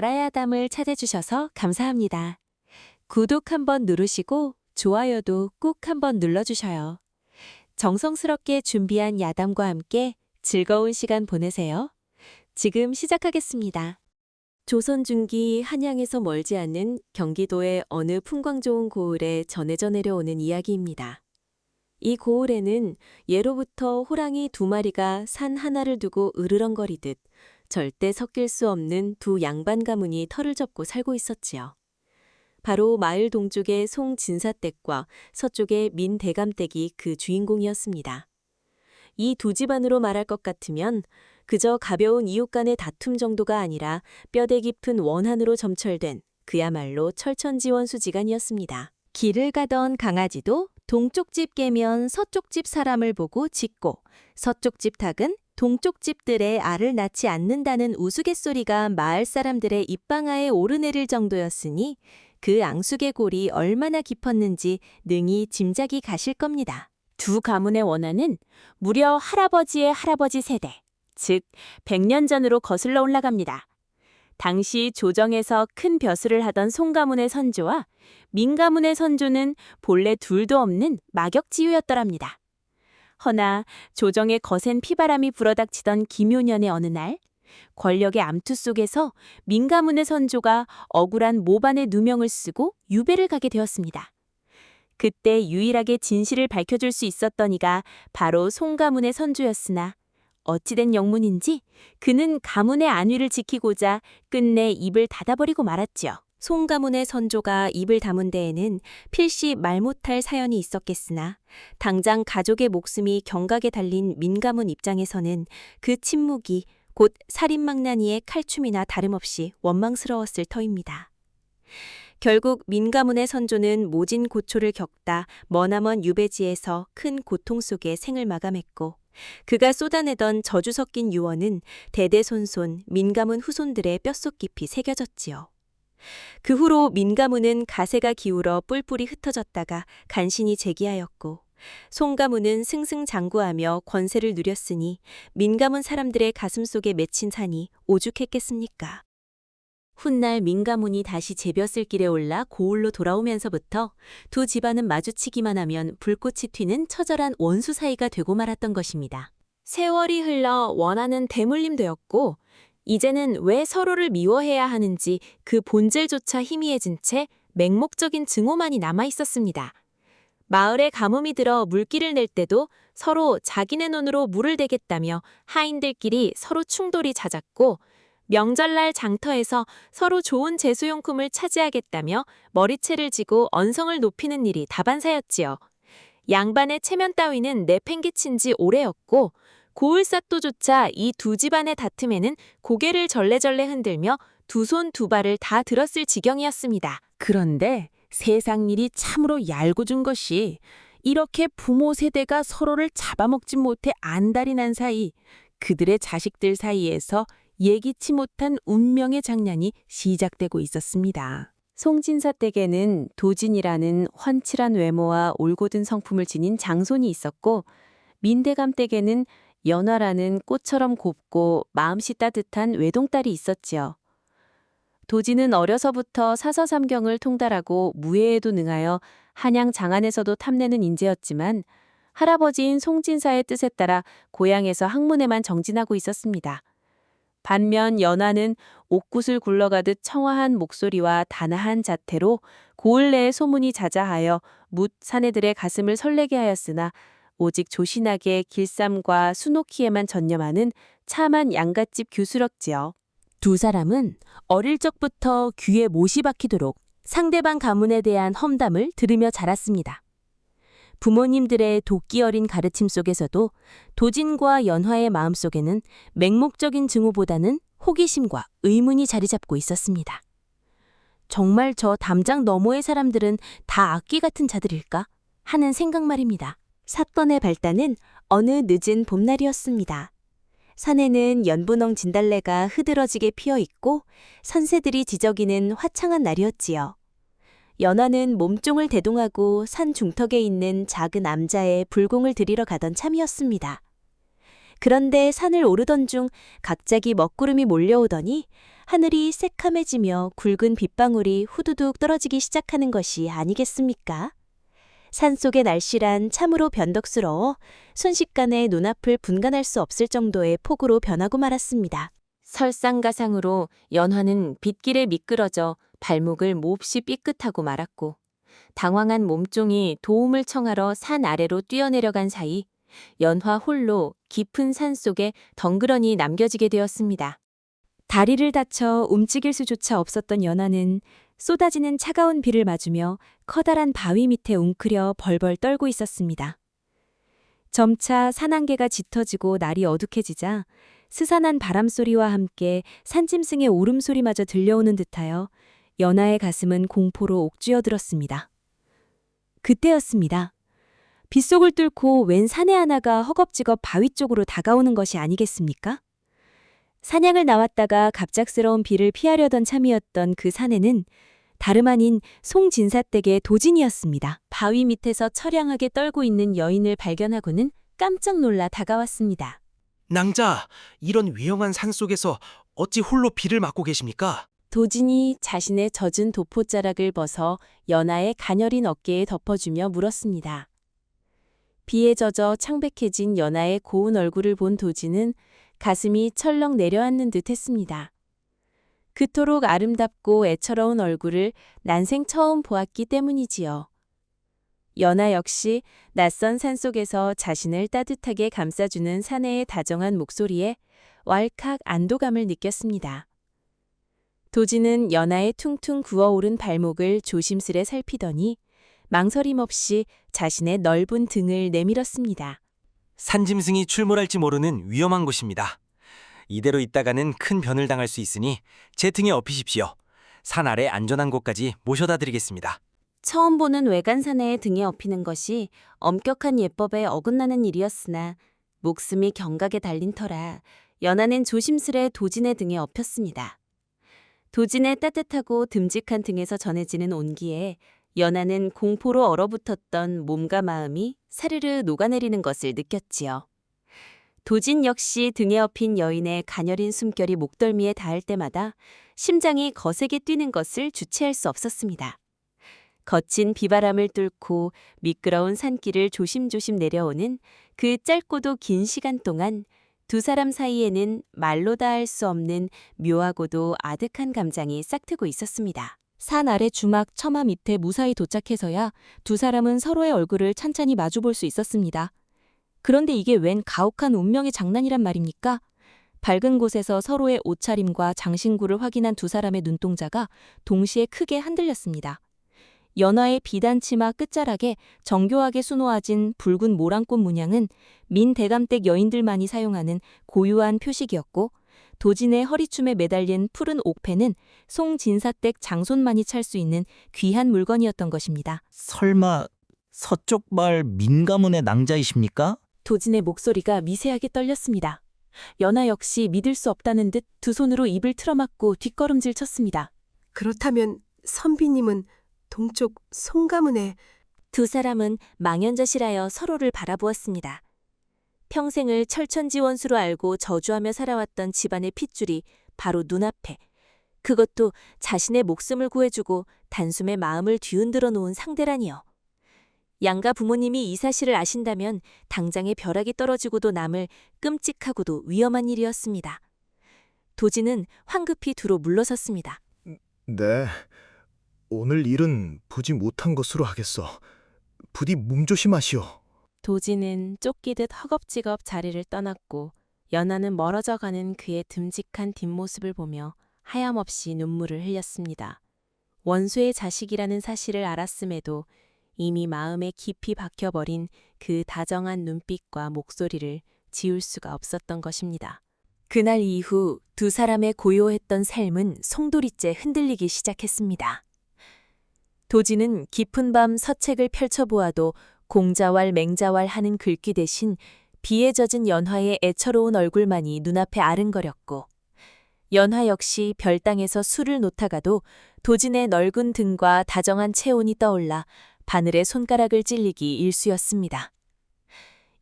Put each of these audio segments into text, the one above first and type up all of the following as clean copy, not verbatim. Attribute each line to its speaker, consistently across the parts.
Speaker 1: 알아야 담을 찾아주셔서 감사합니다. 구독 한번 누르시고 좋아요도 꾹 한번 눌러주셔요. 정성스럽게 준비한 야담과 함께 즐거운 시간 보내세요. 지금 시작하겠습니다. 조선 중기 한양에서 멀지 않은 경기도의 어느 풍광 좋은 고을에 전해져 내려오는 이야기입니다. 이 고을에는 예로부터 호랑이 2마리가 산 하나를 두고 으르렁거리듯 절대 섞일 수 없는 두 양반 가문이 터를 접고 살고 있었지요. 바로 마을 동쪽의 송진사댁과 서쪽의 민대감댁이 그 주인공이었습니다. 이 두 집안으로 말할 것 같으면 그저 가벼운 이웃 간의 다툼 정도가 아니라 뼈대 깊은 원한으로 점철된 그야말로 철천지원수지간이었습니다. 길을 가던 강아지도 동쪽 집 개면 서쪽 집 사람을 보고 짖고 서쪽 집 닭은 동쪽 집들의 알을 낳지 않는다는 우스갯소리가 마을 사람들의 입방아에 오르내릴 정도였으니 그 앙숙의 골이 얼마나 깊었는지 능히 짐작이 가실 겁니다. 두 가문의 원한은 무려 할아버지의 할아버지 세대, 즉 100년 전으로 거슬러 올라갑니다. 당시 조정에서 큰 벼슬을 하던 송 가문의 선조와 민 가문의 선조는 본래 둘도 없는 막역지유였더랍니다. 허나 조정의 거센 피바람이 불어닥치던 김효년의 어느 날 권력의 암투 속에서 민 가문의 선조가 억울한 모반의 누명을 쓰고 유배를 가게 되었습니다. 그때 유일하게 진실을 밝혀줄 수 있었던 이가 바로 송 가문의 선조였으나 어찌된 영문인지 그는 가문의 안위를 지키고자 끝내 입을 닫아버리고 말았지요. 송 가문의 선조가 입을 다문 데에는 필시 말 못할 사연이 있었겠으나 당장 가족의 목숨이 경각에 달린 민 가문 입장에서는 그 침묵이 곧 살인망나니의 칼춤이나 다름없이 원망스러웠을 터입니다. 결국 민 가문의 선조는 모진 고초를 겪다 머나먼 유배지에서 큰 고통 속에 생을 마감했고 그가 쏟아내던 저주 섞인 유언은 대대손손 민 가문 후손들의 뼛속 깊이 새겨졌지요. 그 후로 민 가문은 가세가 기울어 뿔뿔이 흩어졌다가 간신히 재기하였고 송 가문은 승승장구하며 권세를 누렸으니 민 가문 사람들의 가슴 속에 맺힌 산이 오죽했겠습니까? 훗날 민 가문이 다시 제벼슬 길에 올라 고을로 돌아오면서부터 두 집안은 마주치기만 하면 불꽃이 튀는 처절한 원수 사이가 되고 말았던 것입니다. 세월이 흘러 원한은 대물림되었고 이제는 왜 서로를 미워해야 하는지 그 본질조차 희미해진 채 맹목적인 증오만이 남아 있었습니다. 마을에 가뭄이 들어 물길을 낼 때도 서로 자기네 논으로 물을 대겠다며 하인들끼리 서로 충돌이 잦았고 명절날 장터에서 서로 좋은 제수용품을 차지하겠다며 머리채를 지고 언성을 높이는 일이 다반사였지요. 양반의 체면 따위는 내팽개친 지 오래였고 고을사또조차 이 두 집안의 다툼에는 고개를 절레절레 흔들며 두 손 두 발을 다 들었을 지경이었습니다.
Speaker 2: 그런데 세상 일이 참으로 얄궂은 것이 이렇게 부모 세대가 서로를 잡아먹지 못해 안달이 난 사이 그들의 자식들 사이에서 예기치 못한 운명의 장난이 시작되고 있었습니다.
Speaker 1: 송진사 댁에는 도진이라는 훤칠한 외모와 올곧은 성품을 지닌 장손이 있었고 민대감 댁에는 연화라는 꽃처럼 곱고 마음씨 따뜻한 외동딸이 있었지요. 도진은 어려서부터 사서삼경을 통달하고 무예에도 능하여 한양 장안에서도 탐내는 인재였지만 할아버지인 송진사의 뜻에 따라 고향에서 학문에만 정진하고 있었습니다. 반면 연화는 옥굿을 굴러가듯 청아한 목소리와 단아한 자태로 고을 내의 소문이 자자하여 묻 사내들의 가슴을 설레게 하였으나 오직 조신하게 길쌈과 수놓기에만 전념하는 참한 양갓집 교수였지요. 두 사람은 어릴 적부터 귀에 못이 박히도록 상대방 가문에 대한 험담을 들으며 자랐습니다. 부모님들의 도끼 어린 가르침 속에서도 도진과 연화의 마음속에는 맹목적인 증오보다는 호기심과 의문이 자리 잡고 있었습니다. 정말 저 담장 너머의 사람들은 다 악귀 같은 자들일까 하는 생각 말입니다. 사건의 발단은 어느 늦은 봄날이었습니다. 산에는 연분홍 진달래가 흐드러지게 피어있고 산새들이 지저귀는 화창한 날이었지요. 연화는 몸종을 대동하고 산 중턱에 있는 작은 암자에 불공을 들이러 가던 참이었습니다. 그런데 산을 오르던 중 갑자기 먹구름이 몰려오더니 하늘이 새카매지며 굵은 빗방울이 후두둑 떨어지기 시작하는 것이 아니겠습니까? 산속의 날씨란 참으로 변덕스러워 순식간에 눈앞을 분간할 수 없을 정도의 폭우로 변하고 말았습니다. 설상가상으로 연화는 빗길에 미끄러져 발목을 몹시 삐끗하고 말았고 당황한 몸종이 도움을 청하러 산 아래로 뛰어내려간 사이 연화 홀로 깊은 산 속에 덩그러니 남겨지게 되었습니다. 다리를 다쳐 움직일 수조차 없었던 연화는 쏟아지는 차가운 비를 맞으며 커다란 바위 밑에 웅크려 벌벌 떨고 있었습니다. 점차 산안개가 짙어지고 날이 어둑해지자 스산한 바람소리와 함께 산짐승의 울음소리마저 들려오는 듯하여 연화의 가슴은 공포로 옥죄어들었습니다. 그때였습니다. 빗속을 뚫고 웬 사내 하나가 허겁지겁 바위 쪽으로 다가오는 것이 아니겠습니까? 사냥을 나왔다가 갑작스러운 비를 피하려던 참이었던 그 사내는 다름 아닌 송진사댁의 도진이었습니다. 바위 밑에서 처량하게 떨고 있는 여인을 발견하고는 깜짝 놀라 다가왔습니다.
Speaker 3: 낭자, 이런 위험한 산속에서 어찌 홀로 비를 맞고 계십니까?
Speaker 1: 도진이 자신의 젖은 도포자락을 벗어 연하의 가녀린 어깨에 덮어주며 물었습니다. 비에 젖어 창백해진 연하의 고운 얼굴을 본 도진은 가슴이 철렁 내려앉는 듯 했습니다. 그토록 아름답고 애처로운 얼굴을 난생 처음 보았기 때문이지요. 연하 역시 낯선 산속에서 자신을 따뜻하게 감싸주는 사내의 다정한 목소리에 왈칵 안도감을 느꼈습니다. 도진은 연하의 퉁퉁 구어오른 발목을 조심스레 살피더니 망설임 없이 자신의 넓은 등을 내밀었습니다.
Speaker 3: 산짐승이 출몰할지 모르는 위험한 곳입니다. 이대로 있다가는 큰 변을 당할 수 있으니 제 등에 업히십시오. 산 아래 안전한 곳까지 모셔다 드리겠습니다.
Speaker 1: 처음 보는 외간사내의 등에 업히는 것이 엄격한 예법에 어긋나는 일이었으나 목숨이 경각에 달린 터라 연하는 조심스레 도진의 등에 업혔습니다. 도진의 따뜻하고 듬직한 등에서 전해지는 온기에 연하는 공포로 얼어붙었던 몸과 마음이 사르르 녹아내리는 것을 느꼈지요. 도진 역시 등에 업힌 여인의 가녀린 숨결이 목덜미에 닿을 때마다 심장이 거세게 뛰는 것을 주체할 수 없었습니다. 거친 비바람을 뚫고 미끄러운 산길을 조심조심 내려오는 그 짧고도 긴 시간 동안 두 사람 사이에는 말로 다 할 수 없는 묘하고도 아득한 감정이 싹트고 있었습니다. 산 아래 주막 처마 밑에 무사히 도착해서야 두 사람은 서로의 얼굴을 찬찬히 마주볼 수 있었습니다. 그런데 이게 웬 가혹한 운명의 장난이란 말입니까? 밝은 곳에서 서로의 옷차림과 장신구를 확인한 두 사람의 눈동자가 동시에 크게 흔들렸습니다. 연화의 비단 치마 끝자락에 정교하게 수놓아진 붉은 모란꽃 문양은 민대감댁 여인들만이 사용하는 고유한 표식이었고 도진의 허리춤에 매달린 푸른 옥패는 송진사댁 장손만이 찰 수 있는 귀한 물건이었던 것입니다.
Speaker 4: 설마 서쪽 마을 민가문의 낭자이십니까?
Speaker 1: 도진의 목소리가 미세하게 떨렸습니다. 연화 역시 믿을 수 없다는 듯 두 손으로 입을 틀어막고 뒷걸음질 쳤습니다.
Speaker 5: 그렇다면 선비님은 동쪽 송가문의
Speaker 1: 두 사람은 망연자실하여 서로를 바라보았습니다. 평생을 철천지원수로 알고 저주하며 살아왔던 집안의 핏줄이 바로 눈앞에, 그것도 자신의 목숨을 구해주고 단숨에 마음을 뒤흔들어 놓은 상대라니요. 양가 부모님이 이 사실을 아신다면 당장에 벼락이 떨어지고도 남을 끔찍하고도 위험한 일이었습니다. 도진은 황급히 두로 물러섰습니다.
Speaker 6: 네, 오늘 일은 부지 못한 것으로 하겠소. 부디 몸조심하시오.
Speaker 2: 도진은 쫓기듯 허겁지겁 자리를 떠났고 연하는 멀어져 가는 그의 듬직한 뒷모습을 보며 하염없이 눈물을 흘렸습니다. 원수의 자식이라는 사실을 알았음에도 이미 마음에 깊이 박혀버린 그 다정한 눈빛과 목소리를 지울 수가 없었던 것입니다. 그날 이후 두 사람의 고요했던 삶은 송두리째 흔들리기 시작했습니다. 도진은 깊은 밤 서책을 펼쳐보아도 공자왈 맹자왈 하는 글귀 대신 비에 젖은 연화의 애처로운 얼굴만이 눈앞에 아른거렸고 연화 역시 별땅에서 술을 놓다가도 도진의 넓은 등과 다정한 체온이 떠올라 바늘에 손가락을 찔리기 일쑤였습니다.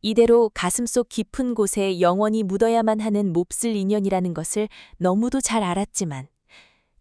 Speaker 2: 이대로 가슴속 깊은 곳에 영원히 묻어야만 하는 몹쓸 인연이라는 것을 너무도 잘 알았지만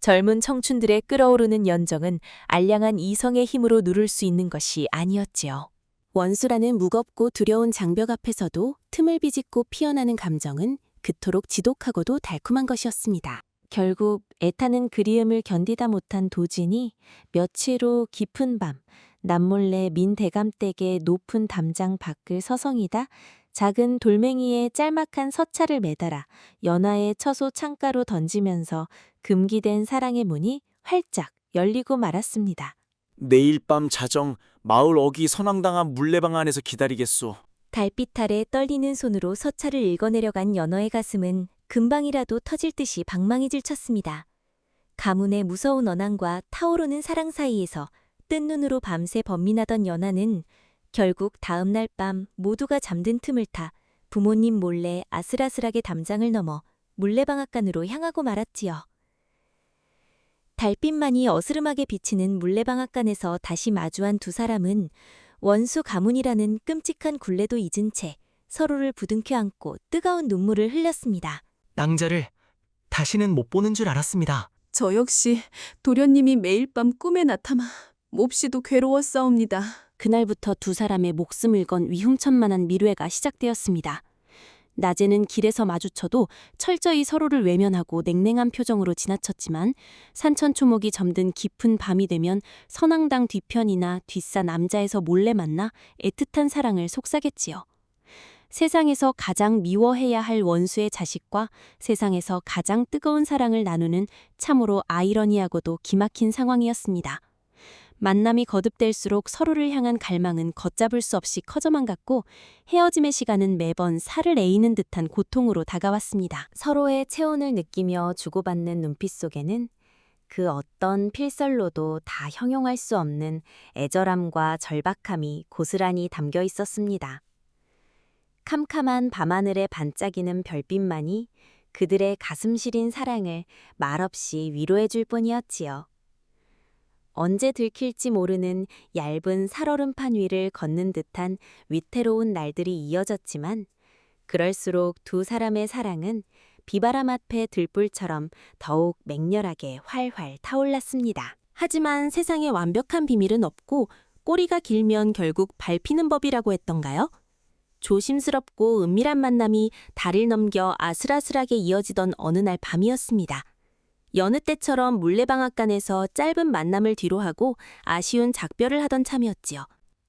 Speaker 1: 젊은 청춘들의 끓어오르는 연정은 알량한 이성의 힘으로 누를 수 있는 것이 아니었지요.
Speaker 2: 원수라는 무겁고 두려운 장벽 앞에서도 틈을 비집고 피어나는 감정은 그토록 지독하고도 달콤한 것이었습니다.
Speaker 1: 결국 애타는 그리움을 견디다 못한 도진이 며칠 후 깊은 밤 남몰래 민 대감댁의 높은 담장 밖을 서성이다 작은 돌멩이에 짤막한 서찰을 매달아 연화의 처소 창가로 던지면서 금기된 사랑의 문이 활짝 열리고 말았습니다.
Speaker 7: 내일 밤 자정 마을 어기 선왕당한 물레방 안에서 기다리겠소.
Speaker 1: 달빛 아래 떨리는 손으로 서찰을 읽어내려간 연어의 가슴은 금방이라도 터질 듯이 방망이 질쳤습니다. 가문의 무서운 언앙과 타오르는 사랑 사이에서 뜬 눈으로 밤새 번민하던 연하는 결국 다음 날 밤 모두가 잠든 틈을 타 부모님 몰래 아슬아슬하게 담장을 넘어 물레방앗간으로 향하고 말았지요. 달빛만이 어스름하게 비치는 물레방앗간에서 다시 마주한 두 사람은 원수 가문이라는 끔찍한 굴레도 잊은 채 서로를 부둥켜 안고 뜨거운 눈물을 흘렸습니다.
Speaker 3: 낭자를 다시는 못 보는 줄 알았습니다.
Speaker 8: 저 역시 도련님이 매일 밤 꿈에 나타나 몹시도 괴로웠사옵니다.
Speaker 2: 그날부터 두 사람의 목숨을 건 위흉천만한 미뢰가 시작되었습니다. 낮에는 길에서 마주쳐도 철저히 서로를 외면하고 냉랭한 표정으로 지나쳤지만 산천초목이 점든 깊은 밤이 되면 선왕당 뒤편이나 뒷산 남자에서 몰래 만나 애틋한 사랑을 속삭였지요. 세상에서 가장 미워해야 할 원수의 자식과 세상에서 가장 뜨거운 사랑을 나누는 참으로 아이러니하고도 기막힌 상황이었습니다. 만남이 거듭될수록 서로를 향한 갈망은 걷잡을 수 없이 커져만 갔고 헤어짐의 시간은 매번 살을 에이는 듯한 고통으로 다가왔습니다.
Speaker 1: 서로의 체온을 느끼며 주고받는 눈빛 속에는 그 어떤 필설로도 다 형용할 수 없는 애절함과 절박함이 고스란히 담겨 있었습니다. 캄캄한 밤하늘에 반짝이는 별빛만이 그들의 가슴 시린 사랑을 말없이 위로해 줄 뿐이었지요. 언제 들킬지 모르는 얇은 살얼음판 위를 걷는 듯한 위태로운 날들이 이어졌지만 그럴수록 두 사람의 사랑은 비바람 앞에 들불처럼 더욱 맹렬하게 활활 타올랐습니다.
Speaker 2: 하지만 세상에 완벽한 비밀은 없고 꼬리가 길면 결국 밟히는 법이라고 했던가요? 조심스럽고 은밀한 만남이 달을 넘겨 아슬아슬하게 이어지던 어느 날 밤이었습니다. 여느 때처럼 물레방앗간에서 짧은 만남을 뒤로하고 아쉬운 작별을 하던 참이었지요.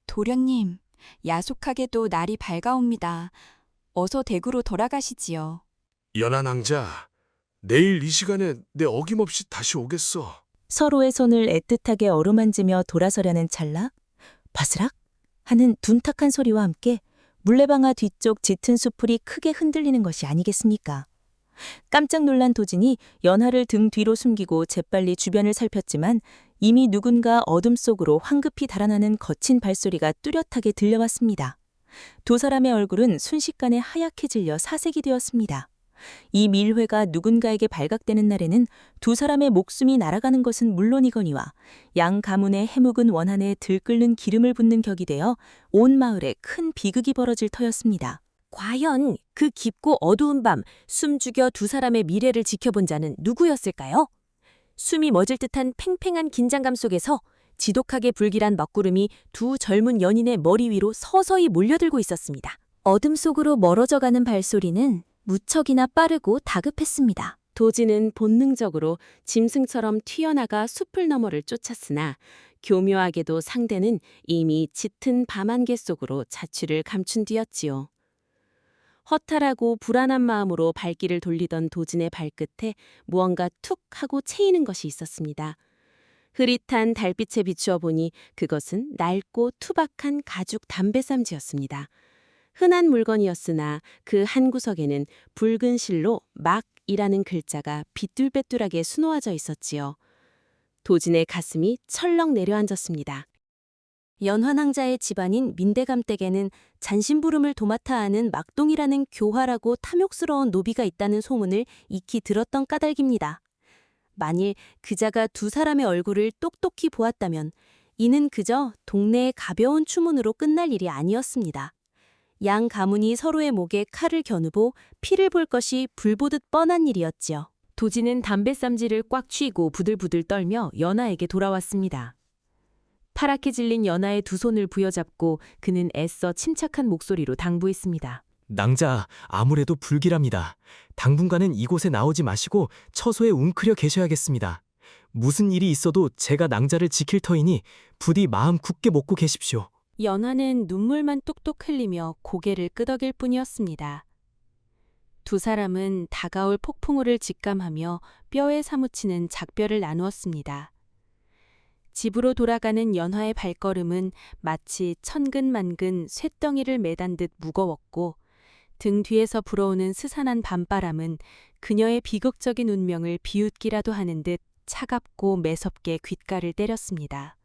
Speaker 9: 도련님, 야속하게도 날이 밝아옵니다. 어서 대구로 돌아가시지요.
Speaker 10: 연하낭자, 내일 이 시간에 내 어김없이 다시 오겠어.
Speaker 11: 서로의 손을 애틋하게 어루만지며 돌아서려는 찰나 바스락 하는 둔탁한 소리와 함께 물레방아 뒤쪽 짙은 수풀이 크게 흔들리는 것이 아니겠습니까? 깜짝 놀란 도진이 연하를 등 뒤로 숨기고 재빨리 주변을 살폈지만 이미 누군가 어둠 속으로 황급히 달아나는 거친 발소리가 뚜렷하게 들려왔습니다. 두 사람의 얼굴은 순식간에 하얗게 질려 사색이 되었습니다. 이 밀회가 누군가에게 발각되는 날에는 두 사람의 목숨이 날아가는 것은 물론이거니와 양 가문의 해묵은 원한에 들끓는 기름을 붓는 격이 되어 온 마을에 큰 비극이 벌어질 터였습니다.
Speaker 2: 과연 그 깊고 어두운 밤 숨죽여 두 사람의 미래를 지켜본 자는 누구였을까요? 숨이 멎을 듯한 팽팽한 긴장감 속에서 지독하게 불길한 먹구름이 두 젊은 연인의 머리 위로 서서히 몰려들고 있었습니다.
Speaker 1: 어둠 속으로 멀어져가는 발소리는 무척이나 빠르고 다급했습니다.
Speaker 2: 도진은 본능적으로 짐승처럼 튀어나가 숲을 너머를 쫓았으나 교묘하게도 상대는 이미 짙은 밤안개 속으로 자취를 감춘 뒤였지요. 허탈하고 불안한 마음으로 발길을 돌리던 도진의 발끝에 무언가 툭 하고 채이는 것이 있었습니다. 흐릿한 달빛에 비추어 보니 그것은 낡고 투박한 가죽 담배쌈지였습니다. 흔한 물건이었으나 그 한 구석에는 붉은 실로 막이라는 글자가 비뚤빼뚤하게 수놓아져 있었지요. 도진의 가슴이 철렁 내려앉았습니다. 연환왕자의 집안인 민대감댁에는 잔심부름을 도맡아 하는 막동이라는 교활하고 탐욕스러운 노비가 있다는 소문을 익히 들었던 까닭입니다. 만일 그자가 두 사람의 얼굴을 똑똑히 보았다면 이는 그저 동네의 가벼운 추문으로 끝날 일이 아니었습니다. 양 가문이 서로의 목에 칼을 겨누고 피를 볼 것이 불보듯 뻔한 일이었지요. 도진은 담뱃삼지를 꽉 쥐고 부들부들 떨며 연하에게 돌아왔습니다. 파랗게 질린 연하의 두 손을 부여잡고 그는 애써 침착한 목소리로 당부했습니다.
Speaker 12: 낭자, 아무래도 불길합니다. 당분간은 이곳에 나오지 마시고 처소에 웅크려 계셔야겠습니다. 무슨 일이 있어도 제가 낭자를 지킬 터이니 부디 마음 굳게 먹고 계십시오.
Speaker 1: 연하는 눈물만 뚝뚝 흘리며 고개를 끄덕일 뿐이었습니다. 두 사람은 다가올 폭풍우를 직감하며 뼈에 사무치는 작별을 나누었습니다. 집으로 돌아가는 연화의 발걸음은 마치 천근만근 쇳덩이를 매단 듯 무거웠고 등 뒤에서 불어오는 스산한 밤바람은 그녀의 비극적인 운명을 비웃기라도 하는 듯 차갑고 매섭게 귓가를 때렸습니다.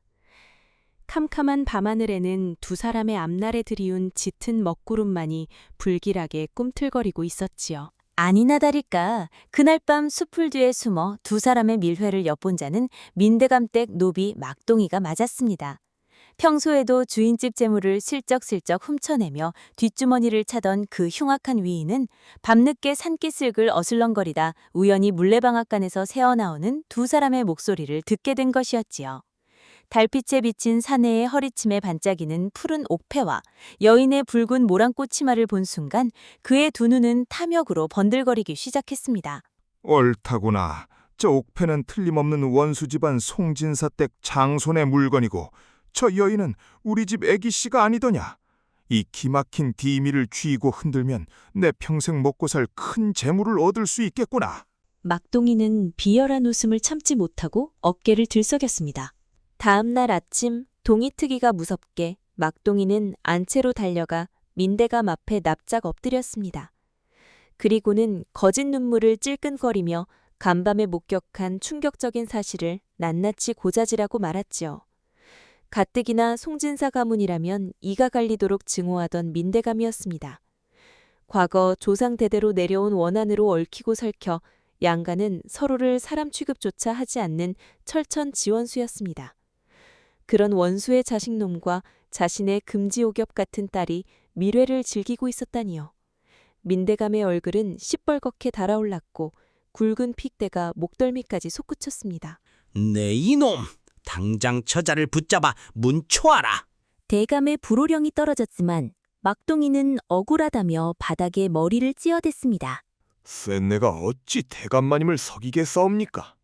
Speaker 1: 캄캄한 밤하늘에는 두 사람의 앞날에 들이운 짙은 먹구름만이 불길하게 꿈틀거리고 있었지요.
Speaker 11: 아니나 다를까 그날 밤 숲풀 뒤에 숨어 두 사람의 밀회를 엿본 자는 민대감댁 노비 막동이가 맞았습니다. 평소에도 주인집 재물을 슬쩍슬쩍 훔쳐내며 뒷주머니를 차던 그 흉악한 위인은 밤늦게 산기슭을 어슬렁거리다 우연히 물레방앗간에서 새어나오는 두 사람의 목소리를 듣게 된 것이었지요. 달빛에 비친 사내의 허리춤에 반짝이는 푸른 옥패와 여인의 붉은 모란꽃 치마를 본 순간 그의 두 눈은 탐욕으로 번들거리기 시작했습니다.
Speaker 13: 옳다구나. 저 옥패는 틀림없는 원수 집안 송진사 댁 장손의 물건이고 저 여인은 우리 집 애기씨가 아니더냐. 이 기막힌 디미를 쥐고 흔들면 내 평생 먹고 살 큰 재물을 얻을 수 있겠구나.
Speaker 1: 막동이는 비열한 웃음을 참지 못하고 어깨를 들썩였습니다.
Speaker 11: 다음 날 아침 동이트기가 무섭게 막동이는 안채로 달려가 민대감 앞에 납작 엎드렸습니다. 그리고는 거짓 눈물을 찔끔거리며 간밤에 목격한 충격적인 사실을 낱낱이 고자질하고 말았지요. 가뜩이나 송진사 가문이라면 이가 갈리도록 증오하던 민대감이었습니다. 과거 조상 대대로 내려온 원한으로 얽히고 설켜 양가는 서로를 사람 취급조차 하지 않는 철천지원수였습니다. 그런 원수의 자식놈과 자신의 금지옥엽 같은 딸이 밀회를 즐기고 있었다니요. 민대감의 얼굴은 시뻘겋게 달아올랐고 굵은 핏대가 목덜미까지 솟구쳤습니다.
Speaker 14: 네 이놈! 당장 저자를 붙잡아 문초하라.
Speaker 11: 대감의 불호령이 떨어졌지만 막동이는 억울하다며 바닥에 머리를 찧어댔습니다.
Speaker 6: 센 내가 어찌 대감마님을 석이겠사옵니까?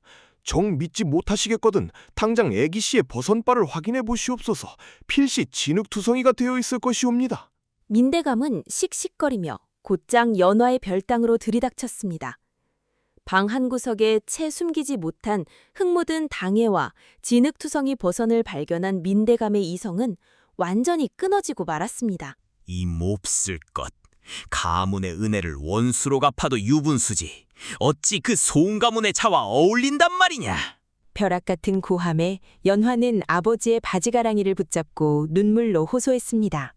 Speaker 6: 정 믿지 못하시겠거든 당장 애기씨의 버선발을 확인해 보시옵소서. 필시 진흙투성이가 되어 있을 것이옵니다.
Speaker 2: 민대감은 씩씩거리며 곧장 연화의 별당으로 들이닥쳤습니다. 방 한 구석에 채 숨기지 못한 흙 묻은 당해와 진흙투성이 버선을 발견한 민대감의 이성은 완전히 끊어지고 말았습니다.
Speaker 14: 이 몹쓸 것! 가문의 은혜를 원수로 갚아도 유분수지. 어찌 그 소은가문의 차와 어울린단 말이냐?
Speaker 1: 벼락 같은 고함에 연화는 아버지의 바지가랑이를 붙잡고 눈물로 호소했습니다.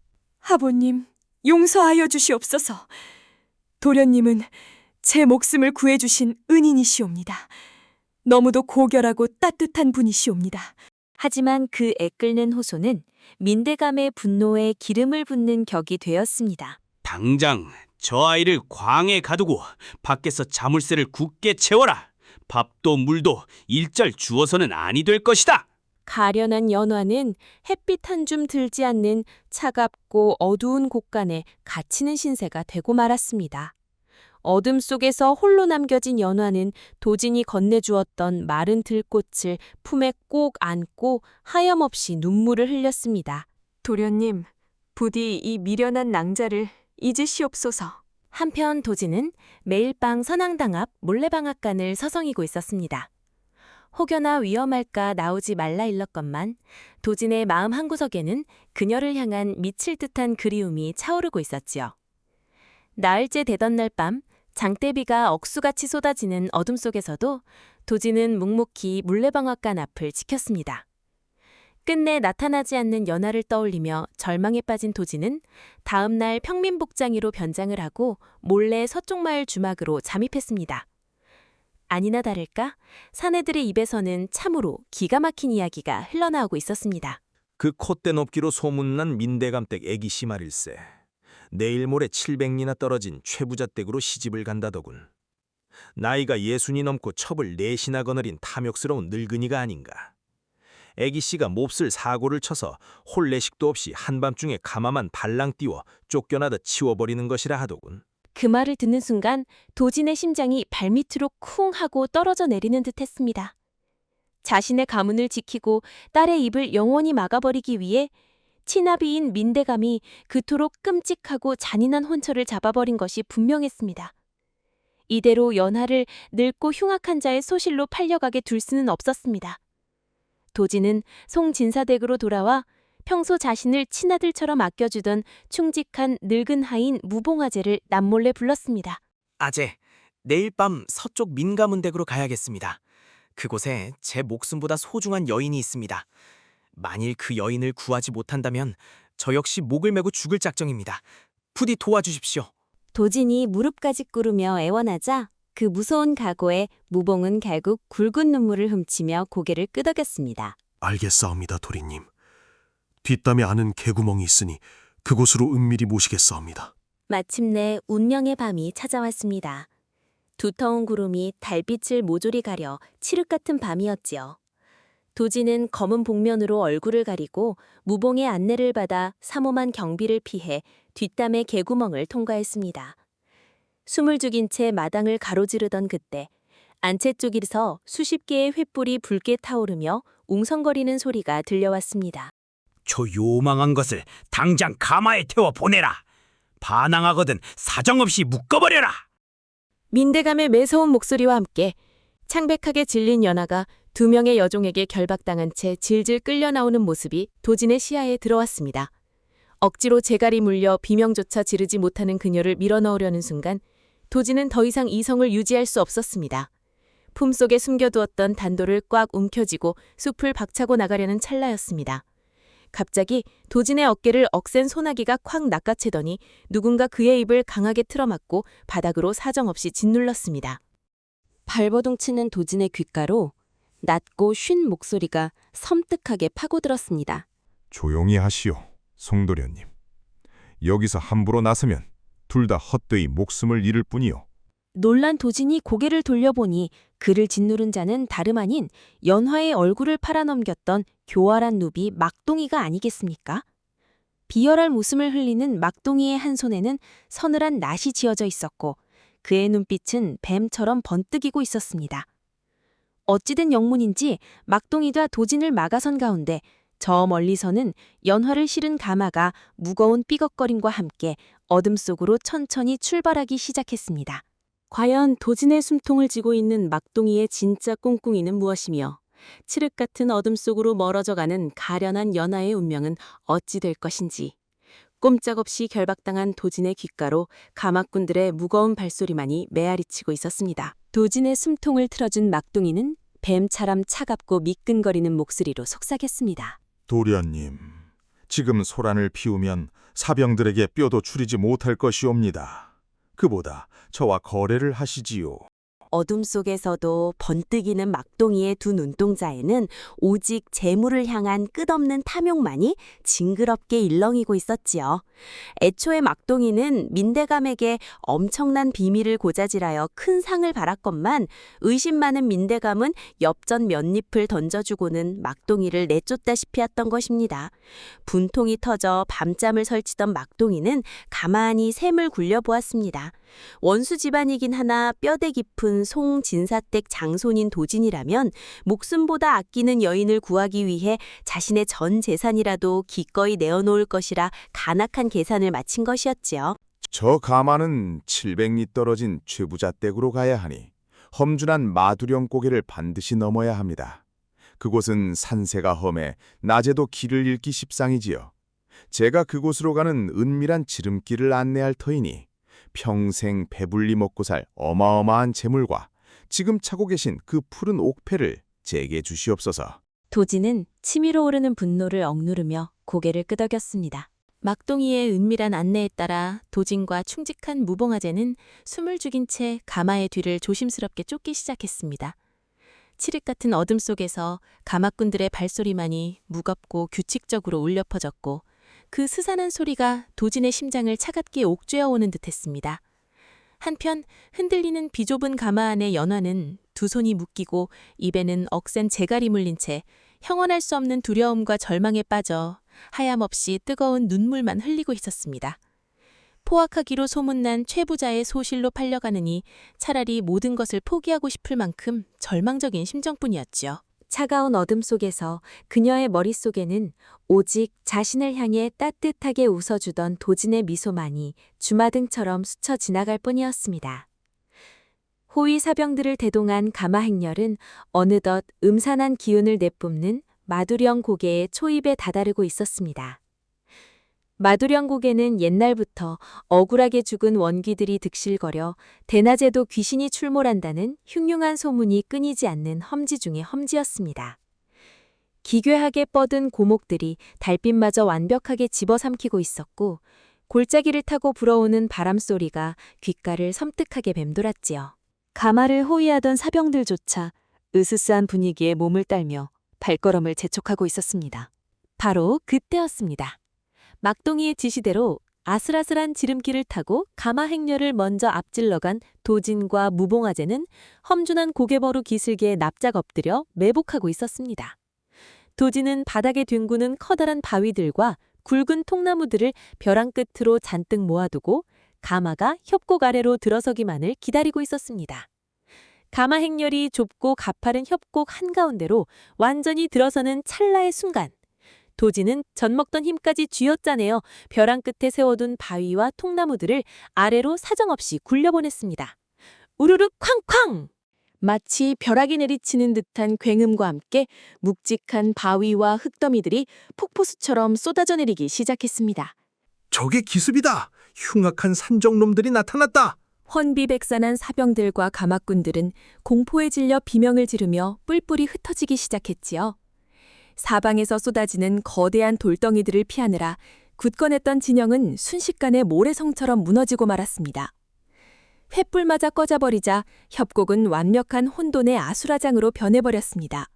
Speaker 15: 아버님, 용서하여 주시옵소서. 도련님은 제 목숨을 구해주신 은인이시옵니다. 너무도 고결하고 따뜻한 분이시옵니다.
Speaker 11: 하지만 그 애끓는 호소는 민대감의 분노에 기름을 붓는 격이 되었습니다.
Speaker 14: 당장 저 아이를 광에 가두고 밖에서 자물쇠를 굳게 채워라. 밥도 물도 일절 주어서는 아니 될 것이다.
Speaker 2: 가련한 연화는 햇빛 한 줌 들지 않는 차갑고 어두운 곳간에 갇히는 신세가 되고 말았습니다. 어둠 속에서 홀로 남겨진 연화는 도진이 건네주었던 마른 들꽃을 품에 꼭 안고 하염없이 눈물을 흘렸습니다.
Speaker 8: 도련님, 부디 이 미련한 낭자를 잊으시옵소서.
Speaker 2: 한편 도진은 매일 밤 선앙당 앞 몰래방앗간을 서성이고 있었습니다. 혹여나 위험할까 나오지 말라 일렀건만 도진의 마음 한구석에는 그녀를 향한 미칠 듯한 그리움이 차오르고 있었지요. 나흘째 되던 날 밤 장대비가 억수같이 쏟아지는 어둠 속에서도 도진은 묵묵히 물레방앗간 앞을 지켰습니다. 끝내 나타나지 않는 연하를 떠올리며 절망에 빠진 도진은 다음 날 평민복장이로 변장을 하고 몰래 서쪽마을 주막으로 잠입했습니다. 아니나 다를까 사내들의 입에서는 참으로 기가 막힌 이야기가 흘러나오고 있었습니다.
Speaker 3: 그 콧대 높기로 소문난 민대감댁 애기씨 말일세. 내일 모레 700리나 떨어진 최부자 댁으로 시집을 간다더군. 나이가 60이 넘고 첩을 넷이나 거느린 탐욕스러운 늙은이가 아닌가. 애기 씨가 몹쓸 사고를 쳐서 혼례식도 없이 한밤중에 가마만 발랑 띄워 쫓겨나듯 치워버리는 것이라 하더군.
Speaker 1: 그 말을 듣는 순간 도진의 심장이 발밑으로 쿵 하고 떨어져 내리는 듯했습니다. 자신의 가문을 지키고 딸의 입을 영원히 막아버리기 위해 친아비인 민대감이 그토록 끔찍하고 잔인한 혼처를 잡아버린 것이 분명했습니다. 이대로 연하를 늙고 흉악한 자의 소실로 팔려가게 둘 수는 없었습니다. 도진은 송진사댁으로 돌아와 평소 자신을 친아들처럼 아껴주던 충직한 늙은 하인 무봉아제를 남몰래 불렀습니다.
Speaker 12: 아제, 내일 밤 서쪽 민가문댁으로 가야겠습니다. 그곳에 제 목숨보다 소중한 여인이 있습니다. 만일 그 여인을 구하지 못한다면 저 역시 목을 메고 죽을 작정입니다. 부디 도와주십시오.
Speaker 1: 도진이 무릎까지 꿇으며 애원하자 그 무서운 각오에 무봉은 결국 굵은 눈물을 훔치며 고개를 끄덕였습니다.
Speaker 10: 알겠사옵니다, 도리님. 뒷담에 아는 개구멍이 있으니 그곳으로 은밀히 모시겠사옵니다.
Speaker 1: 마침내 운명의 밤이 찾아왔습니다. 두터운 구름이 달빛을 모조리 가려 칠흑 같은 밤이었지요. 도진은 검은 복면으로 얼굴을 가리고 무봉의 안내를 받아 삼엄한 경비를 피해 뒷담의 개구멍을 통과했습니다. 숨을 죽인 채 마당을 가로지르던 그때 안채 쪽에서 수십 개의 횃불이 붉게 타오르며 웅성거리는 소리가 들려왔습니다.
Speaker 14: 저 요망한 것을 당장 가마에 태워 보내라. 반항하거든 사정없이 묶어버려라.
Speaker 2: 민대감의 매서운 목소리와 함께 창백하게 질린 연하가 두 명의 여종에게 결박당한 채 질질 끌려 나오는 모습이 도진의 시야에 들어왔습니다. 억지로 재갈이 물려 비명조차 지르지 못하는 그녀를 밀어넣으려는 순간 도진은 더 이상 이성을 유지할 수 없었습니다. 품속에 숨겨두었던 단도를 꽉 움켜쥐고 숲을 박차고 나가려는 찰나였습니다. 갑자기 도진의 어깨를 억센 소나기가 콱 낚아채더니 누군가 그의 입을 강하게 틀어막고 바닥으로 사정없이 짓눌렀습니다.
Speaker 1: 발버둥 치는 도진의 귓가로 낮고 쉰 목소리가 섬뜩하게 파고들었습니다.
Speaker 13: 조용히 하시오, 송도련님. 여기서 함부로 나서면 둘 다 헛되이 목숨을 잃을 뿐이요.
Speaker 1: 놀란 도진이 고개를 돌려보니 그를 짓누른 자는 다름 아닌 연화의 얼굴을 팔아넘겼던 교활한 누비 막동이가 아니겠습니까? 비열한 웃음을 흘리는 막동이의 한 손에는 서늘한 낫이 지어져 있었고 그의 눈빛은 뱀처럼 번뜩이고 있었습니다. 어찌된 영문인지 막동이가 도진을 막아선 가운데 저 멀리서는 연화를 실은 가마가 무거운 삐걱거림과 함께 어둠 속으로 천천히 출발하기 시작했습니다. 과연 도진의 숨통을 쥐고 있는 막동이의 진짜 꿍꿍이는 무엇이며 칠흑 같은 어둠 속으로 멀어져가는 가련한 연하의 운명은 어찌 될 것인지. 꼼짝없이 결박당한 도진의 귓가로 가마꾼들의 무거운 발소리만이 메아리치고 있었습니다. 도진의 숨통을 틀어준 막동이는 뱀처럼 차갑고 미끈거리는 목소리로 속삭였습니다.
Speaker 13: 도련님, 지금 소란을 피우면 사병들에게 뼈도 추리지 못할 것이옵니다. 그보다 저와 거래를 하시지요.
Speaker 1: 어둠 속에서도 번뜩이는 막동이의 두 눈동자에는 오직 재물을 향한 끝없는 탐욕만이 징그럽게 일렁이고 있었지요. 애초에 막동이는 민대감에게 엄청난 비밀을 고자질하여 큰 상을 받았건만 의심 많은 민대감은 엽전 몇 잎을 던져주고는 막동이를 내쫓다시피 했던 것입니다. 분통이 터져 밤잠을 설치던 막동이는 가만히 샘을 굴려보았습니다. 원수 집안이긴 하나 뼈대 깊은 송진사댁 장손인 도진이라면 목숨보다 아끼는 여인을 구하기 위해 자신의 전 재산이라도 기꺼이 내어놓을 것이라 간악한 계산을 마친 것이었지요.
Speaker 13: 저 가마는 700리 떨어진 최부자댁으로 가야 하니 험준한 마두령 고개를 반드시 넘어야 합니다. 그곳은 산세가 험해 낮에도 길을 잃기 십상이지요. 제가 그곳으로 가는 은밀한 지름길을 안내할 터이니 평생 배불리 먹고 살 어마어마한 재물과 지금 차고 계신 그 푸른 옥패를 제게 주시옵소서.
Speaker 1: 도진은 치밀어 오르는 분노를 억누르며 고개를 끄덕였습니다. 막동이의 은밀한 안내에 따라 도진과 충직한 무봉아제는 숨을 죽인 채 가마의 뒤를 조심스럽게 쫓기 시작했습니다. 칠흑 같은 어둠 속에서 가마꾼들의 발소리만이 무겁고 규칙적으로 울려 퍼졌고 그 스산한 소리가 도진의 심장을 차갑게 옥죄어 오는 듯했습니다.
Speaker 2: 한편 흔들리는 비좁은 가마 안에 연화는 두 손이 묶이고 입에는 억센 재갈이 물린 채 형언할 수 없는 두려움과 절망에 빠져 하염없이 뜨거운 눈물만 흘리고 있었습니다. 포악하기로 소문난 최부자의 소실로 팔려가느니 차라리 모든 것을 포기하고 싶을 만큼 절망적인 심정뿐이었지요.
Speaker 1: 차가운 어둠 속에서 그녀의 머릿속에는 오직 자신을 향해 따뜻하게 웃어주던 도진의 미소만이 주마등처럼 스쳐 지나갈 뿐이었습니다. 호위 사병들을 대동한 가마 행렬은 어느덧 음산한 기운을 내뿜는 마두령 고개의 초입에 다다르고 있었습니다. 마두령 고개는 옛날부터 억울하게 죽은 원귀들이 득실거려 대낮에도 귀신이 출몰한다는 흉흉한 소문이 끊이지 않는 험지 중의 험지였습니다. 기괴하게 뻗은 고목들이 달빛마저 완벽하게 집어삼키고 있었고 골짜기를 타고 불어오는 바람소리가 귓가를 섬뜩하게 맴돌았지요. 가마를 호위하던 사병들조차 으스스한 분위기에 몸을 딸며 발걸음을 재촉하고 있었습니다. 바로 그때였습니다. 막동이의 지시대로 아슬아슬한 지름길을 타고 가마 행렬을 먼저 앞질러간 도진과 무봉아제는 험준한 고개버루 기슭에 납작 엎드려 매복하고 있었습니다. 도진은 바닥에 뒹구는 커다란 바위들과 굵은 통나무들을 벼랑 끝으로 잔뜩 모아두고 가마가 협곡 아래로 들어서기만을 기다리고 있었습니다. 가마 행렬이 좁고 가파른 협곡 한가운데로 완전히 들어서는 찰나의 순간 도진은 젖먹던 힘까지 쥐어짜내어 벼랑 끝에 세워둔 바위와 통나무들을 아래로 사정없이 굴려보냈습니다. 우르르 쾅쾅! 마치 벼락이 내리치는 듯한 굉음과 함께 묵직한 바위와 흙더미들이 폭포수처럼 쏟아져 내리기 시작했습니다.
Speaker 3: 저게 기습이다. 흉악한 산적놈들이 나타났다.
Speaker 2: 혼비백산한 사병들과 가마꾼들은 공포에 질려 비명을 지르며 뿔뿔이 흩어지기 시작했지요. 사방에서 쏟아지는 거대한 돌덩이들을 피하느라 굳건했던 진영은 순식간에 모래성처럼 무너지고 말았습니다. 횃불마저 꺼져버리자 협곡은 완벽한 혼돈의 아수라장으로 변해버렸습니다.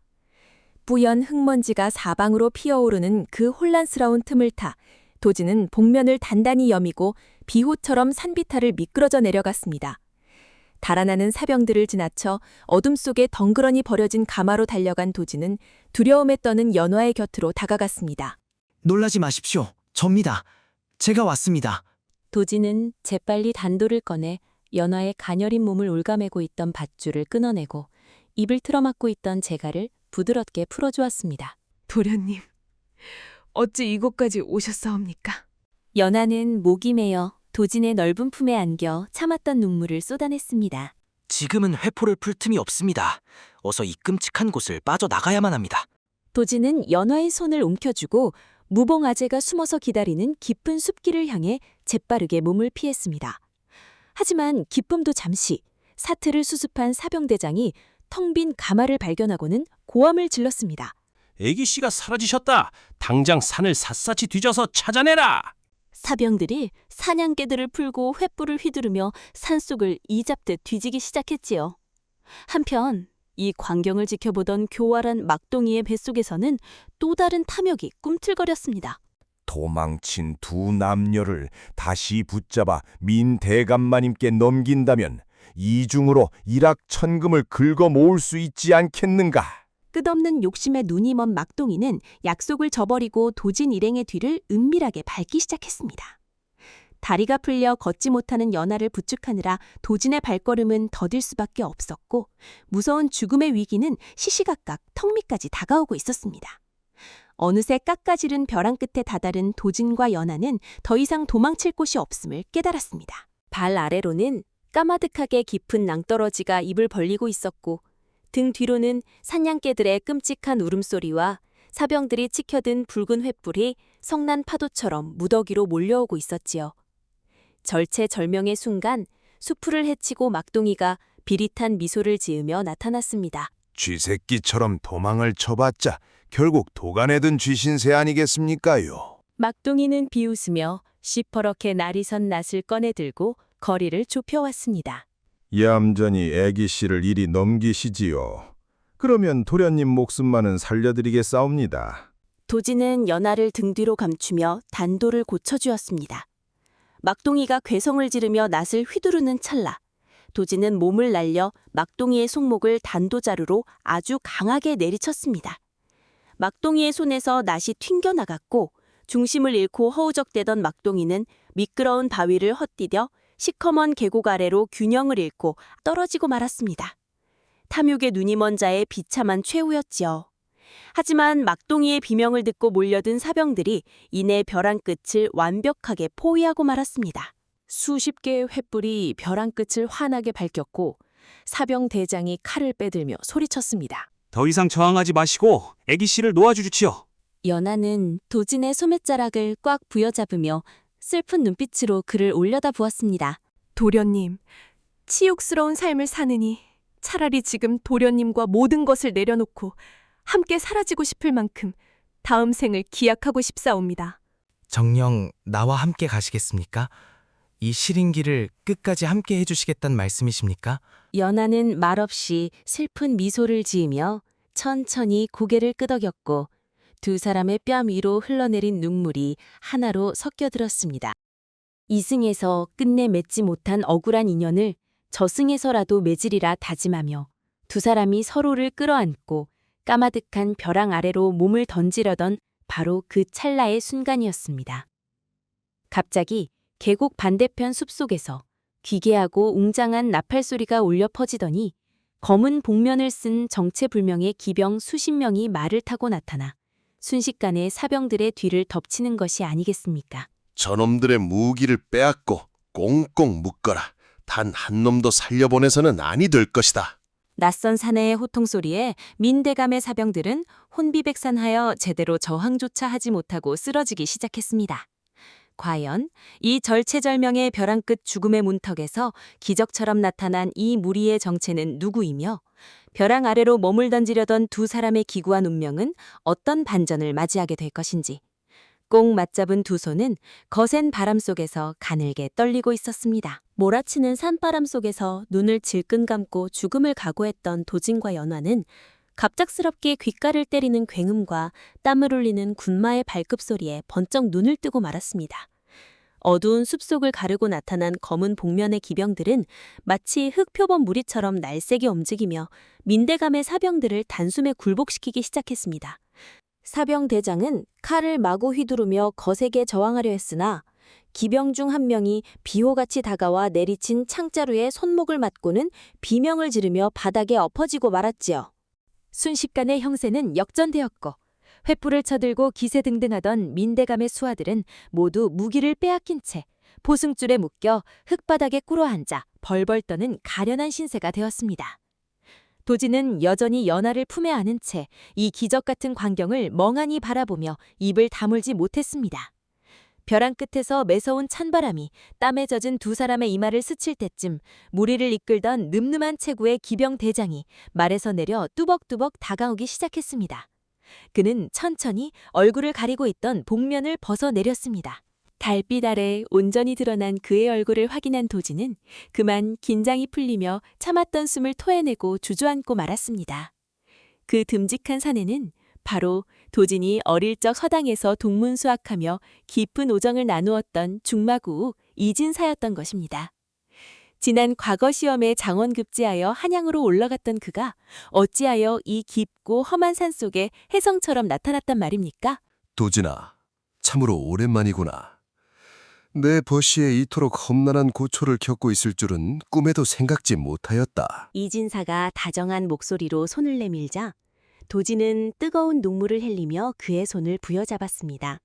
Speaker 2: 뿌연 흙먼지가 사방으로 피어오르는 그 혼란스러운 틈을 타 도진은 복면을 단단히 여미고 비호처럼 산비탈을 미끄러져 내려갔습니다. 달아나는 사병들을 지나쳐 어둠 속에 덩그러니 버려진 가마로 달려간 도진은 두려움에 떠는 연화의 곁으로 다가갔습니다.
Speaker 12: 놀라지 마십시오. 접니다. 제가 왔습니다.
Speaker 1: 도진은 재빨리 단도를 꺼내 연화의 가녀린 몸을 올가매고 있던 밧줄을 끊어내고 입을 틀어막고 있던 재갈을 부드럽게 풀어주었습니다.
Speaker 5: 도련님, 어찌 이곳까지 오셨사옵니까?
Speaker 1: 연화는 목이 메어 도진의 넓은 품에 안겨 참았던 눈물을 쏟아냈습니다.
Speaker 12: 지금은 회포를 풀 틈이 없습니다. 어서 이 끔찍한 곳을 빠져나가야만 합니다.
Speaker 1: 도진은 연화의 손을 움켜쥐고 무봉아제가 숨어서 기다리는 깊은 숲길을 향해 재빠르게 몸을 피했습니다. 하지만 기쁨도 잠시 사태를 수습한 사병대장이 텅 빈 가마를 발견하고는 고함을 질렀습니다.
Speaker 14: 애기씨가 사라지셨다. 당장 산을 샅샅이 뒤져서 찾아내라.
Speaker 1: 사병들이 사냥개들을 풀고 횃불을 휘두르며 산속을 이잡듯 뒤지기 시작했지요. 한편 이 광경을 지켜보던 교활한 막동이의 뱃속에서는 또 다른 탐욕이 꿈틀거렸습니다.
Speaker 6: 도망친 두 남녀를 다시 붙잡아 민 대감마님께 넘긴다면 이중으로 일확천금을 긁어 모을 수 있지 않겠는가?
Speaker 2: 끝없는 욕심에 눈이 먼 막동이는 약속을 저버리고 도진 일행의 뒤를 은밀하게 밟기 시작했습니다. 다리가 풀려 걷지 못하는 연화를 부축하느라 도진의 발걸음은 더딜 수밖에 없었고 무서운 죽음의 위기는 시시각각 턱 밑까지 다가오고 있었습니다. 어느새 깎아지른 벼랑 끝에 다다른 도진과 연화는 더 이상 도망칠 곳이 없음을 깨달았습니다.
Speaker 1: 발 아래로는 까마득하게 깊은 낭떠러지가 입을 벌리고 있었고 등 뒤로는 사냥개들의 끔찍한 울음소리와 사병들이 치켜든 붉은 횃불이 성난 파도처럼 무더기로 몰려오고 있었지요. 절체절명의 순간 수풀을 헤치고 막동이가 비릿한 미소를 지으며 나타났습니다.
Speaker 6: 쥐새끼처럼 도망을 쳐봤자 결국 도가내든 쥐신새 아니겠습니까요?
Speaker 1: 막동이는 비웃으며 시퍼렇게 날이 선 낫을 꺼내들고 거리를 좁혀왔습니다.
Speaker 13: 얌전히 애기 씨를 이리 넘기시지요. 그러면 도련님 목숨만은 살려드리겠사옵니다.
Speaker 1: 도진은 연화를 등 뒤로 감추며 단도를 고쳐주었습니다.
Speaker 2: 막동이가 괴성을 지르며 낫을 휘두르는 찰나 도지는 몸을 날려 막동이의 손목을 단도자루로 아주 강하게 내리쳤습니다. 막동이의 손에서 낫이 튕겨나갔고 중심을 잃고 허우적대던 막동이는 미끄러운 바위를 헛디뎌 시커먼 계곡 아래로 균형을 잃고 떨어지고 말았습니다. 탐욕에 눈이 먼 자의 비참한 최후였지요. 하지만 막동이의 비명을 듣고 몰려든 사병들이 이내 벼랑 끝을 완벽하게 포위하고 말았습니다. 수십 개의 횃불이 벼랑 끝을 환하게 밝혔고 사병 대장이 칼을 빼들며 소리쳤습니다.
Speaker 14: 더 이상 저항하지 마시고 애기 씨를 놓아주지요.
Speaker 1: 연하는 도진의 소매자락을 꽉 부여잡으며 슬픈 눈빛으로 그를 올려다 보았습니다.
Speaker 15: 도련님, 치욕스러운 삶을 사느니 차라리 지금 도련님과 모든 것을 내려놓고 함께 사라지고 싶을 만큼 다음 생을 기약하고 싶사옵니다.
Speaker 12: 정녕 나와 함께 가시겠습니까? 이 시린 길을 끝까지 함께 해주시겠단 말씀이십니까?
Speaker 1: 연하는 말없이 슬픈 미소를 지으며 천천히 고개를 끄덕였고 두 사람의 뺨 위로 흘러내린 눈물이 하나로 섞여들었습니다. 이승에서 끝내 맺지 못한 억울한 인연을 저승에서라도 맺으리라 다짐하며 두 사람이 서로를 끌어안고 까마득한 벼랑 아래로 몸을 던지려던 바로 그 찰나의 순간이었습니다. 갑자기 계곡 반대편 숲속에서 기괴하고 웅장한 나팔 소리가 울려 퍼지더니 검은 복면을 쓴 정체불명의 기병 수십 명이 말을 타고 나타나 순식간에 사병들의 뒤를 덮치는 것이 아니겠습니까?
Speaker 16: 저놈들의 무기를 빼앗고 꽁꽁 묶어라. 단 한 놈도 살려보내서는 아니 될 것이다.
Speaker 1: 낯선 사내의 호통소리에 민대감의 사병들은 혼비백산하여 제대로 저항조차 하지 못하고 쓰러지기 시작했습니다. 과연 이 절체절명의 벼랑 끝 죽음의 문턱에서 기적처럼 나타난 이 무리의 정체는 누구이며 벼랑 아래로 몸을 던지려던 두 사람의 기구한 운명은 어떤 반전을 맞이하게 될 것인지 꼭 맞잡은 두 손은 거센 바람 속에서 가늘게 떨리고 있었습니다. 몰아치는 산바람 속에서 눈을 질끈 감고 죽음을 각오했던 도진과 연화는 갑작스럽게 귓가를 때리는 굉음과 땀을 흘리는 군마의 발급소리에 번쩍 눈을 뜨고 말았습니다. 어두운 숲속을 가르고 나타난 검은 복면의 기병들은 마치 흙표범 무리처럼 날쌔게 움직이며 민대감의 사병들을 단숨에 굴복시키기 시작했습니다. 사병 대장은 칼을 마구 휘두르며 거세게 저항하려 했으나 기병 중 한 명이 비호같이 다가와 내리친 창자루에 손목을 맞고는 비명을 지르며 바닥에 엎어지고 말았지요. 순식간에 형세는 역전되었고 횃불을 쳐들고 기세등등하던 민대감의 수하들은 모두 무기를 빼앗긴 채 보승줄에 묶여 흙바닥에 꿇어앉아 벌벌 떠는 가련한 신세가 되었습니다. 도지는 여전히 연하를 품에 안은 채 이 기적 같은 광경을 멍하니 바라보며 입을 다물지 못했습니다. 벼랑 끝에서 매서운 찬바람이 땀에 젖은 두 사람의 이마를 스칠 때쯤 무리를 이끌던 늠름한 체구의 기병 대장이 말에서 내려 뚜벅뚜벅 다가오기 시작했습니다. 그는 천천히 얼굴을 가리고 있던 복면을 벗어내렸습니다. 달빛 아래 온전히 드러난 그의 얼굴을 확인한 도지는 그만 긴장이 풀리며 참았던 숨을 토해내고 주저앉고 말았습니다. 그 듬직한 사내는 바로 도진이 어릴 적 서당에서 동문수학하며 깊은 오정을 나누었던 중마구우 이진사였던 것입니다. 지난 과거 시험에 장원급제하여 한양으로 올라갔던 그가 어찌하여 이 깊고 험한 산속에 혜성처럼 나타났단 말입니까?
Speaker 16: 도진아, 참으로 오랜만이구나. 내 버시에 이토록 험난한 고초를 겪고 있을 줄은 꿈에도 생각지 못하였다.
Speaker 1: 이진사가 다정한 목소리로 손을 내밀자 도진은 뜨거운 눈물을 흘리며 그의 손을 부여잡았습니다.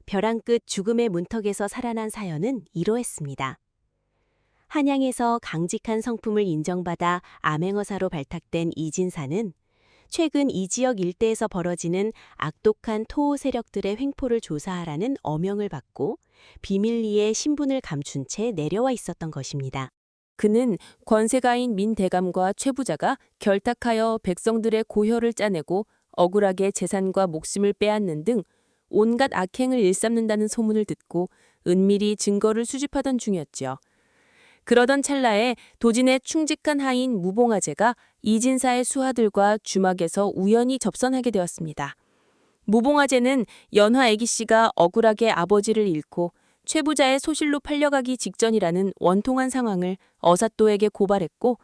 Speaker 1: 벼랑 끝 죽음의 문턱에서 살아난 사연은 이러했습니다. 한양에서 강직한 성품을 인정받아 암행어사로 발탁된 이진사는 최근 이 지역 일대에서 벌어지는 악독한 토호 세력들의 횡포를 조사하라는 어명을 받고 비밀리에 신분을 감춘 채 내려와 있었던 것입니다. 그는 권세가인 민대감과 최부자가 결탁하여 백성들의 고혈을 짜내고 억울하게 재산과 목숨을 빼앗는 등 온갖 악행을 일삼는다는 소문을 듣고 은밀히 증거를 수집하던 중이었지요. 그러던 찰나에 도진의 충직한 하인 무봉아제가 이진사의 수하들과 주막에서 우연히 접선하게 되었습니다. 무봉아제는 연화 애기씨가 억울하게 아버지를 잃고
Speaker 2: 최부자의 소실로 팔려가기 직전이라는 원통한 상황을 어사또에게 고발했고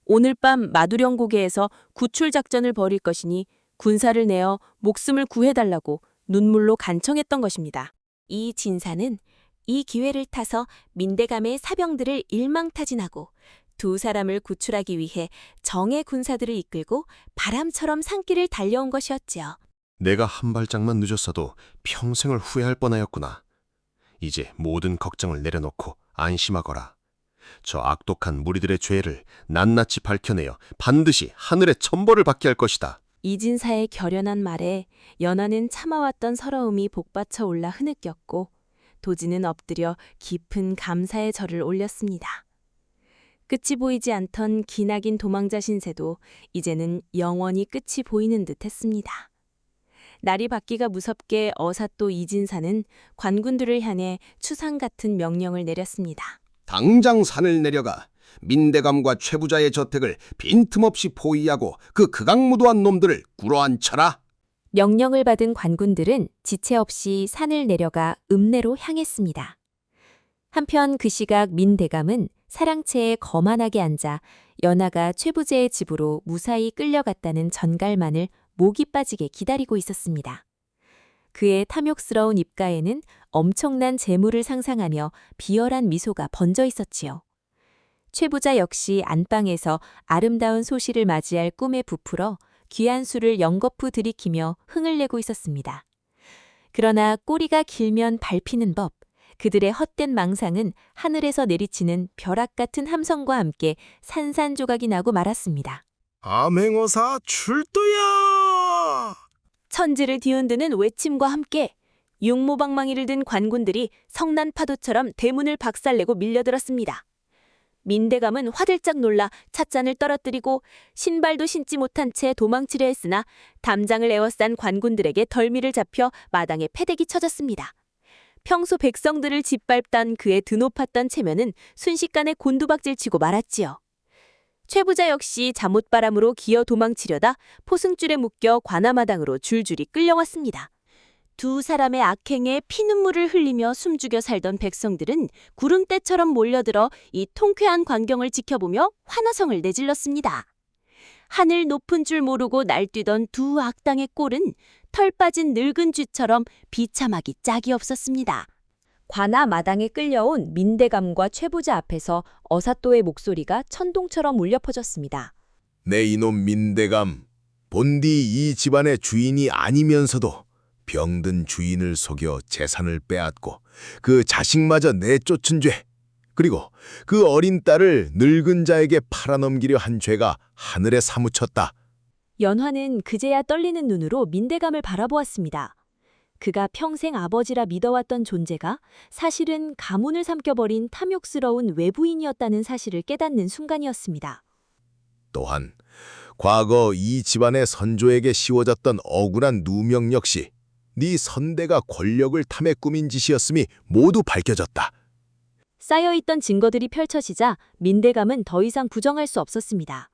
Speaker 2: 오늘 밤 마두령 고개에서 구출 작전을 벌일 것이니 군사를 내어 목숨을 구해달라고 눈물로 간청했던 것입니다.
Speaker 1: 이 진사는 이 기회를 타서 민대감의 사병들을 일망타진하고 두 사람을 구출하기 위해 정예 군사들을 이끌고 바람처럼 산길을 달려온 것이었지요.
Speaker 16: 내가 한 발짝만 늦었어도 평생을 후회할 뻔하였구나. 이제 모든 걱정을 내려놓고 안심하거라. 저 악독한 무리들의 죄를 낱낱이 밝혀내어 반드시 하늘의 천벌을 받게 할 것이다.
Speaker 1: 이진사의 결연한 말에 연하는 참아왔던 서러움이 복받쳐 올라 흐느꼈고 도지는 엎드려 깊은 감사의 절을 올렸습니다. 끝이 보이지 않던 기나긴 도망자 신세도 이제는 영원히 끝이 보이는 듯 했습니다. 날이 밝기가 무섭게 어사또 이진사는 관군들을 향해 추상 같은 명령을 내렸습니다.
Speaker 17: 당장 산을 내려가 민대감과 최부자의 저택을 빈틈없이 포위하고 그 극악무도한 놈들을 꿇어앉혀라.
Speaker 1: 명령을 받은 관군들은 지체 없이 산을 내려가 읍내로 향했습니다. 한편 그 시각 민대감은 사랑채에 거만하게 앉아 연하가 최부자의 집으로 무사히 끌려갔다는 전갈만을 목이 빠지게 기다리고 있었습니다. 그의 탐욕스러운 입가에는 엄청난 재물을 상상하며 비열한 미소가 번져 있었지요. 최부자 역시 안방에서 아름다운 소시를 맞이할 꿈에 부풀어 귀한 술을 연거푸 들이키며 흥을 내고 있었습니다. 그러나 꼬리가 길면 밟히는 법, 그들의 헛된 망상은 하늘에서 내리치는 벼락 같은 함성과 함께 산산조각이 나고 말았습니다.
Speaker 10: 암행어사 출두야!
Speaker 1: 천지를 뒤흔드는 외침과 함께 육모방망이를 든 관군들이 성난 파도처럼 대문을 박살내고 밀려들었습니다. 민대감은 화들짝 놀라 찻잔을 떨어뜨리고 신발도 신지 못한 채 도망치려 했으나 담장을 에워싼 관군들에게 덜미를 잡혀 마당에 패대기 쳐졌습니다. 평소 백성들을 짓밟던 그의 드높았던 체면은 순식간에 곤두박질치고 말았지요. 최부자 역시 잠옷바람으로 기어 도망치려다 포승줄에 묶여 관아마당으로 줄줄이 끌려왔습니다. 두 사람의 악행에 피눈물을 흘리며 숨죽여 살던 백성들은 구름대처럼 몰려들어 이 통쾌한 광경을 지켜보며 환호성을 내질렀습니다. 하늘 높은 줄 모르고 날뛰던 두 악당의 꼴은 털 빠진 늙은 쥐처럼 비참하기 짝이 없었습니다. 관아 마당에 끌려온 민대감과 최부자 앞에서 어사또의 목소리가 천둥처럼 울려 퍼졌습니다.
Speaker 6: 내 이놈 민대감, 본디 이 집안의 주인이 아니면서도 병든 주인을 속여 재산을 빼앗고 그 자식마저 내쫓은 죄, 그리고 그 어린 딸을 늙은 자에게 팔아넘기려 한 죄가 하늘에 사무쳤다.
Speaker 1: 연화는 그제야 떨리는 눈으로 민대감을 바라보았습니다. 그가 평생 아버지라 믿어왔던 존재가 사실은 가문을 삼켜버린 탐욕스러운 외부인이었다는 사실을 깨닫는 순간이었습니다.
Speaker 6: 또한 과거 이 집안의 선조에게 씌워졌던 억울한 누명 역시 네 선대가 권력을 탐해 꾸민 짓이었음이 모두 밝혀졌다.
Speaker 1: 쌓여있던 증거들이 펼쳐지자 민대감은 더 이상 부정할 수 없었습니다.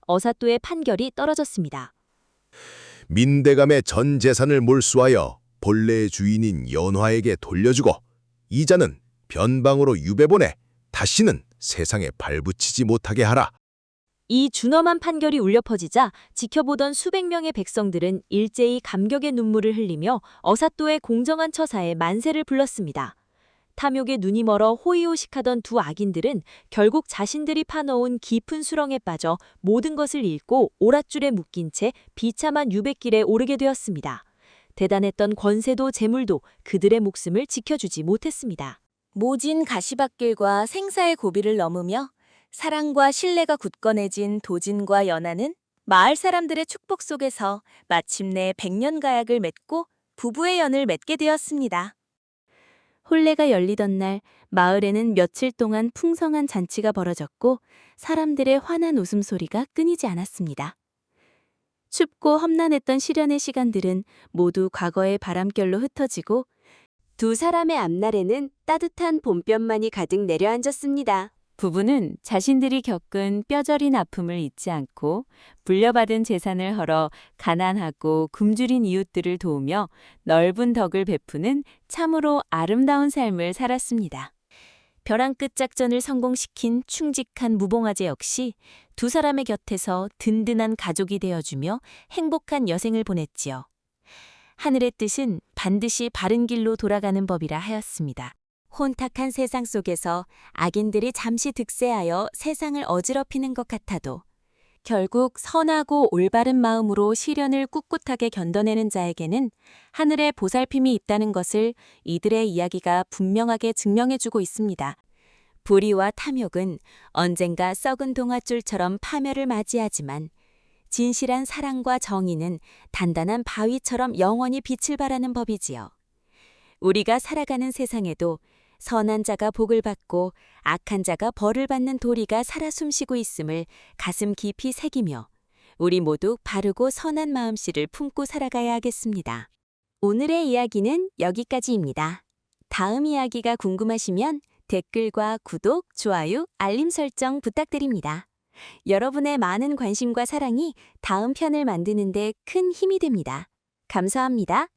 Speaker 1: 어사또의 판결이 떨어졌습니다.
Speaker 6: 민대감의 전 재산을 몰수하여 본래의 주인인 연화에게 돌려주고 이자는 변방으로 유배보내 다시는 세상에 발붙이지 못하게 하라.
Speaker 1: 이 준엄한 판결이 울려 퍼지자 지켜보던 수백 명의 백성들은 일제히 감격의 눈물을 흘리며 어사또의 공정한 처사에 만세를 불렀습니다. 탐욕에 눈이 멀어 호의호식하던 두 악인들은 결국 자신들이 파놓은 깊은 수렁에 빠져 모든 것을 잃고 오랏줄에 묶인 채 비참한 유배길에 오르게 되었습니다. 대단했던 권세도 재물도 그들의 목숨을 지켜주지 못했습니다. 모진 가시밭길과 생사의 고비를 넘으며 사랑과 신뢰가 굳건해진 도진과 연하는 마을 사람들의 축복 속에서 마침내 백년가약을 맺고 부부의 연을 맺게 되었습니다. 혼례가 열리던 날 마을에는 며칠 동안 풍성한 잔치가 벌어졌고 사람들의 환한 웃음소리가 끊이지 않았습니다. 춥고 험난했던 시련의 시간들은 모두 과거의 바람결로 흩어지고 두 사람의 앞날에는 따뜻한 봄볕만이 가득 내려앉았습니다. 부부는 자신들이 겪은 뼈저린 아픔을 잊지 않고 물려받은 재산을 헐어 가난하고 굶주린 이웃들을 도우며 넓은 덕을 베푸는 참으로 아름다운 삶을 살았습니다. 벼랑 끝 작전을 성공시킨 충직한 무봉아제 역시 두 사람의 곁에서 든든한 가족이 되어주며 행복한 여생을 보냈지요. 하늘의 뜻은 반드시 바른 길로 돌아가는 법이라 하였습니다. 혼탁한 세상 속에서 악인들이 잠시 득세하여 세상을 어지럽히는 것 같아도 결국 선하고 올바른 마음으로 시련을 꿋꿋하게 견뎌내는 자에게는 하늘의 보살핌이 있다는 것을 이들의 이야기가 분명하게 증명해주고 있습니다. 불의와 탐욕은 언젠가 썩은 동아줄처럼 파멸을 맞이하지만 진실한 사랑과 정의는 단단한 바위처럼 영원히 빛을 발하는 법이지요. 우리가 살아가는 세상에도 선한 자가 복을 받고 악한 자가 벌을 받는 도리가 살아 숨쉬고 있음을 가슴 깊이 새기며 우리 모두 바르고 선한 마음씨를 품고 살아가야 하겠습니다. 오늘의 이야기는 여기까지입니다. 다음 이야기가 궁금하시면 댓글과 구독, 좋아요, 알림 설정 부탁드립니다. 여러분의 많은 관심과 사랑이 다음 편을 만드는 데 큰 힘이 됩니다. 감사합니다.